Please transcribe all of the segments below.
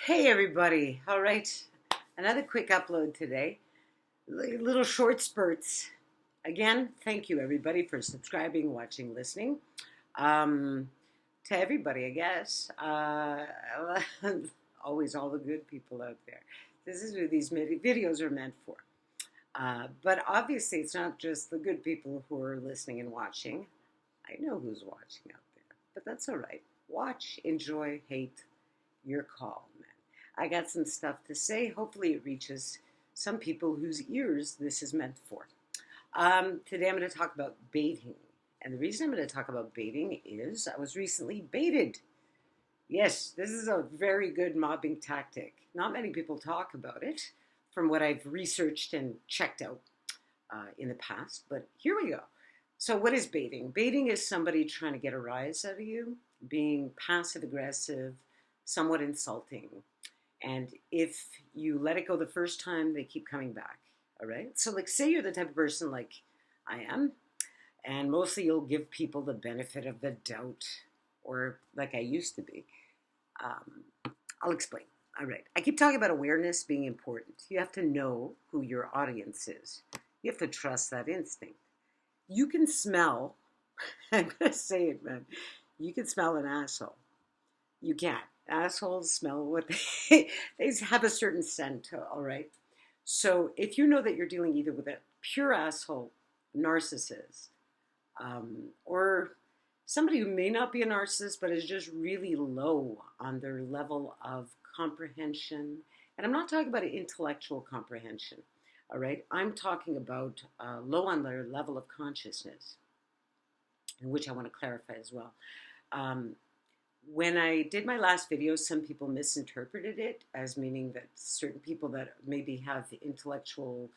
Hey everybody. All right. Another quick upload today. Little short spurts. Again, thank you everybody for subscribing, watching, listening. Um, to everybody, I guess. Always all the good people out there. This is what these videos are meant for. But obviously, it's not just the good people who are listening and watching. I know who's watching out there, but that's all right. Watch, enjoy, hate, your call, man. I got some stuff to say. Hopefully, it reaches some people whose ears this is meant for. Today, I'm going to talk about baiting. And the reason I'm going to talk about baiting is I was recently baited. Yes, this is a very good mobbing tactic. Not many people talk about it from what I've researched and checked out in the past, but here we go. So, what is baiting? Baiting is somebody trying to get a rise out of you, being passive aggressive, somewhat insulting. And if you let it go the first time, they keep coming back. All right. So, like, say you're the type of person like I am, and mostly you'll give people the benefit of the doubt, or like I used to be. I'll explain. All right. I keep talking about awareness being important. You have to know who your audience is, you have to trust that instinct. You can smell, I'm going to say it, man. You can smell an asshole. You can't. Assholes smell what they have a certain scent, all right? So if you know that you're dealing either with a pure asshole narcissist or somebody who may not be a narcissist but is just really low on their level of comprehension, and I'm not talking about intellectual comprehension, all right? I'm talking about low on their level of consciousness, which I want to clarify as well. When I did my last video, some people misinterpreted it as meaning that certain people that maybe have intellectual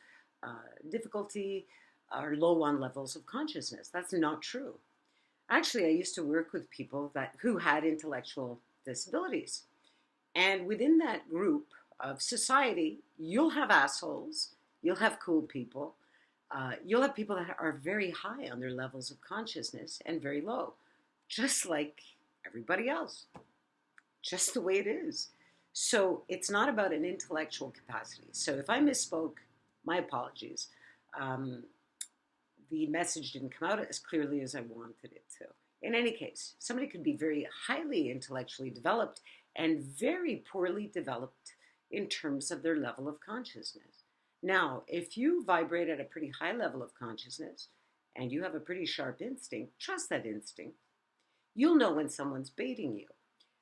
difficulty are low on levels of consciousness. That's not true. Actually, I used to work with people who had intellectual disabilities. And within that group of society, you'll have assholes, you'll have cool people, you'll have people that are very high on their levels of consciousness and very low, just like everybody else, just the way it is. So it's not about an intellectual capacity. So if I misspoke, my apologies. The message didn't come out as clearly as I wanted it to. In any case, somebody could be very highly intellectually developed and very poorly developed in terms of their level of consciousness. Now, if you vibrate at a pretty high level of consciousness and you have a pretty sharp instinct, trust that instinct. You'll know when someone's baiting you.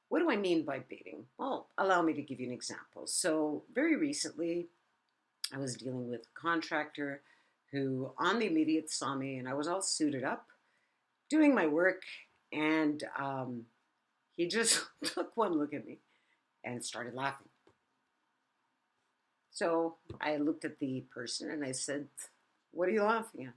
What do I mean by baiting? Well, allow me to give you an example. So very recently, I was dealing with a contractor who on the immediate saw me, and I was all suited up, doing my work, and he just took one look at me and started laughing. So I looked at the person and I said, "What are you laughing at?"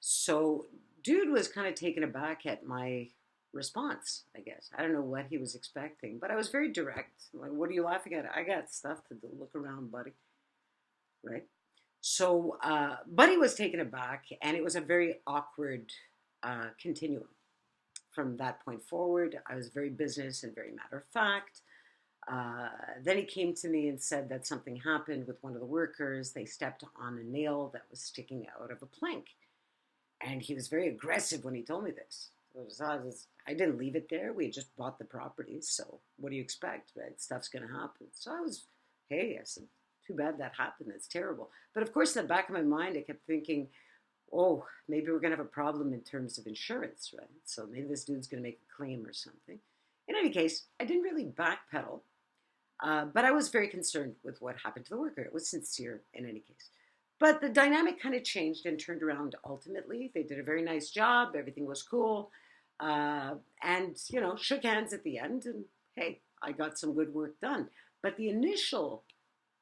So dude was kind of taken aback at my response, I guess. I don't know what he was expecting, but I was very direct. Like, "What are you laughing at? I got stuff to do. Look around, buddy." Right? So Buddy was taken aback, and it was a very awkward continuum. From that point forward, I was very business and very matter of fact. Then he came to me and said that something happened with one of the workers. They stepped on a nail that was sticking out of a plank. And he was very aggressive when he told me this. I didn't leave it there. We had just bought the property. So what do you expect, right? Stuff's going to happen. So hey, I said, too bad that happened. It's terrible. But of course, in the back of my mind, I kept thinking, oh, maybe we're going to have a problem in terms of insurance, right? So maybe this dude's going to make a claim or something. In any case, I didn't really backpedal, but I was very concerned with what happened to the worker. It was sincere in any case. But the dynamic kind of changed and turned around ultimately. They did a very nice job. Everything was cool. And, shook hands at the end. And, hey, I got some good work done. But the initial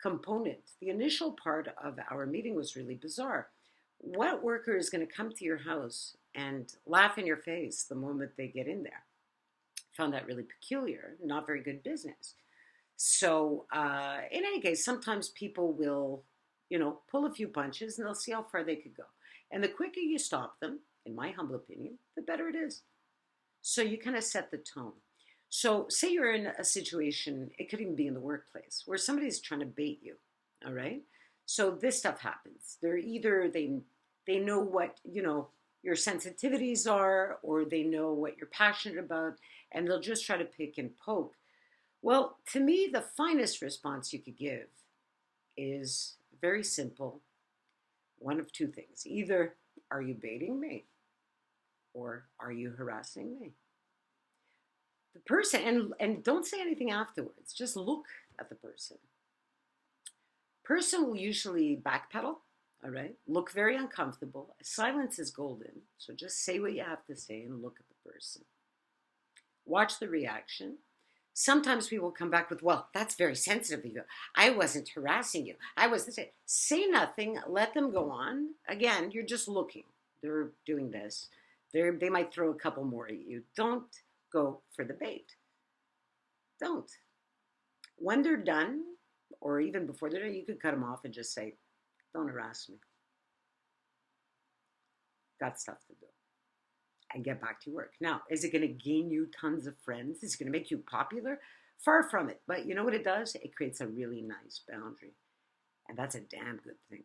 component, the initial part of our meeting was really bizarre. What worker is going to come to your house and laugh in your face the moment they get in there? I found that really peculiar, not very good business. So in any case, sometimes people will pull a few punches and they'll see how far they could go. And the quicker you stop them, in my humble opinion, the better it is. So you kind of set the tone. So, say you're in a situation, it could even be in the workplace, where somebody's trying to bait you, all right? So this stuff happens. They're either they know what, your sensitivities are, or they know what you're passionate about, and they'll just try to pick and poke. Well, to me, the finest response you could give is very simple, one of two things. Either are you baiting me, or are you harassing me? The person, and don't say anything afterwards, just look at the person. Person will usually backpedal, all right, look very uncomfortable. Silence is golden, so just say what you have to say and look at the person. Watch the reaction. Sometimes people come back with, well, that's very sensitive of you. I wasn't harassing you. I was this. Say nothing, let them go on. Again, you're just looking. They're doing this. They might throw a couple more at you. Don't go for the bait. Don't. When they're done, or even before they're done, you could cut them off and just say, don't harass me. Got stuff to do. And get back to work. Now, is it going to gain you tons of friends? Is it going to make you popular? Far from it. But you know what it does? It creates a really nice boundary. And that's a damn good thing.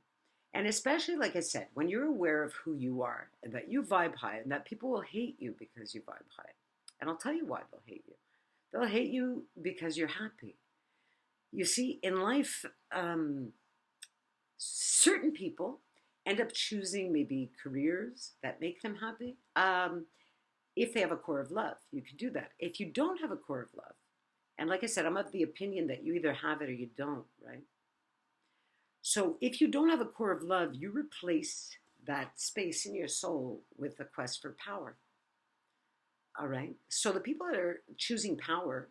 And especially, like I said, when you're aware of who you are and that you vibe high and that people will hate you because you vibe high. And I'll tell you why they'll hate you. They'll hate you because you're happy. You see, in life, certain people end up choosing maybe careers that make them happy. If they have a core of love, you can do that. If you don't have a core of love, and like I said, I'm of the opinion that you either have it or you don't, right? So if you don't have a core of love, you replace that space in your soul with a quest for power. All right. So the people that are choosing power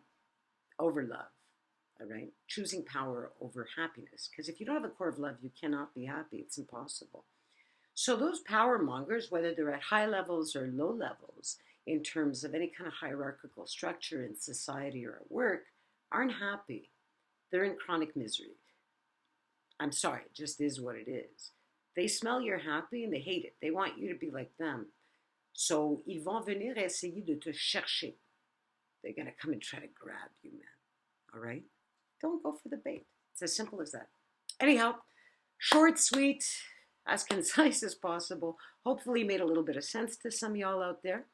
over love, all right, choosing power over happiness, because if you don't have a core of love, you cannot be happy. It's impossible. So those power mongers, whether they're at high levels or low levels, in terms of any kind of hierarchical structure in society or at work, aren't happy. They're in chronic misery. I'm sorry, it just is what it is. They smell you're happy and they hate it. They want you to be like them. So, ils vont venir essayer de te chercher. They're going to come and try to grab you, man. All right? Don't go for the bait. It's as simple as that. Anyhow, short, sweet, as concise as possible. Hopefully made a little bit of sense to some of y'all out there.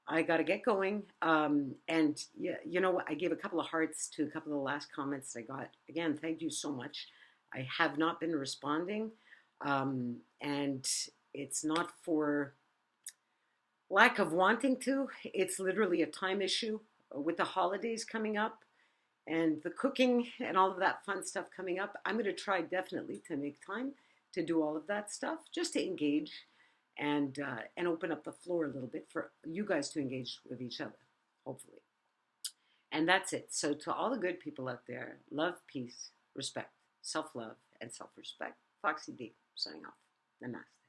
I got to get going. And yeah, you know what? I gave a couple of hearts to a couple of the last comments I got. Again, thank you so much. I have not been responding. And it's not for lack of wanting to. It's literally a time issue with the holidays coming up and the cooking and all of that fun stuff coming up. I'm going to try definitely to make time to do all of that stuff, just to engage and open up the floor a little bit for you guys to engage with each other, hopefully. And that's it. So to all the good people out there, love, peace, respect, self-love, and self-respect. Foxy D, signing off. Namaste.